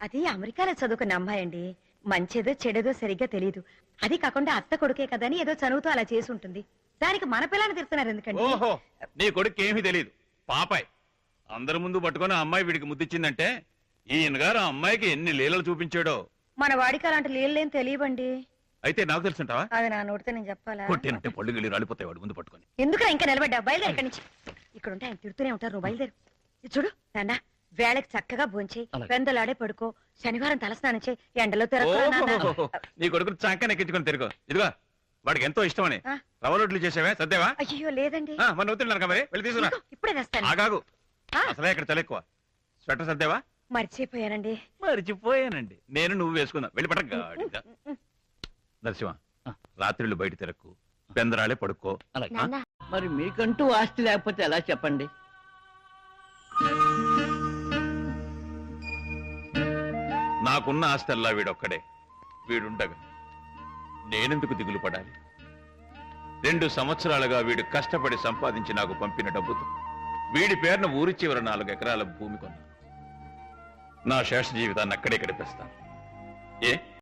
అది అమెరికాలో చదువుకున్న అమ్మాయి అండి. మంచేదో చెడేదో సరిగ్గా తెలియదు. అది కాకుండా అత్త కొడుకే కదని ఏదో చదువుతూ అలా చేసి ఉంటుంది. దానికి మన పిల్లని తిడుతున్నారు ఎందుకండి? ఓహో, నీ కొడుకు ఏమీ తెలియదు, పాపాయ్. అందరి ముందు పట్టుకుని ఆ అమ్మాయి వీడికి ముద్దిచ్చిందంటే ఈయన గారు ఆ అమ్మాయికి ఎన్ని లీలలు చూపించాడో. మన వాడికి అలాంటి లీలలేం తెలియబండి. అయితే నాకు తెలుసుంటావా? అది నా నోటితో నేను చెప్పాలా? కొట్టేనంటే పళ్ళు గిళ్ళు రాలిపోతాయి వాడు ముందు పట్టుకొని. ఎందుకు ఇంకా నిలబడ్డా? బయలుదేరు ఇక్కడి నుంచి. ఇక్కడ ఉంటే ఆయన తిడుతూనే ఉంటారు, నువ్వు బయలుదేరు. ఇది చూడు నాన్న, వేళకి చక్కగా భోంచేయి, పెందలాడే పడుకో, శనివారం తలస్నానం చేయి, ఎండలో ఓహో, నీ కొడుకుని చంకన ఎక్కించుకొని తిరుగు. ఇదిగో వాడికి ఎంతో ఇష్టమని రవ్వ రొట్లు చేసావే, సర్దేవా? అయ్యో లేదండి. మన అవుతున్నాను మరి, వెళ్ళి తీసుకురా. ఇప్పుడే తెస్తాను. ఆగాగు, అసలే ఇక్కడ చలి ఎక్కువ. స్వెటర్ సర్దేవా? మర్చిపోయానండి. మర్చిపోయానండి. నేను నువ్వు వేసుకుందా, వెళ్ళి పట్టగా. నరసింహ, రాత్రిళ్ళు బయట తిరక్కు, పెందరాళే పడుకో. మరి మీకంటూ ఆస్తి లేకపోతే ఎలా చెప్పండి? నాకున్న ఆస్తల్లా వీడొక్కడే. వీడుండగా నేనెందుకు దిగులు పడాలి? 2 సంవత్సరాలుగా వీడు కష్టపడి సంపాదించి నాకు పంపిన డబ్బుతో వీడి పేరున ఊరి చివర 4 ఎకరాల భూమి కొన్నా. నా శేష జీవితాన్ని అక్కడే గడిపేస్తాను. ఏ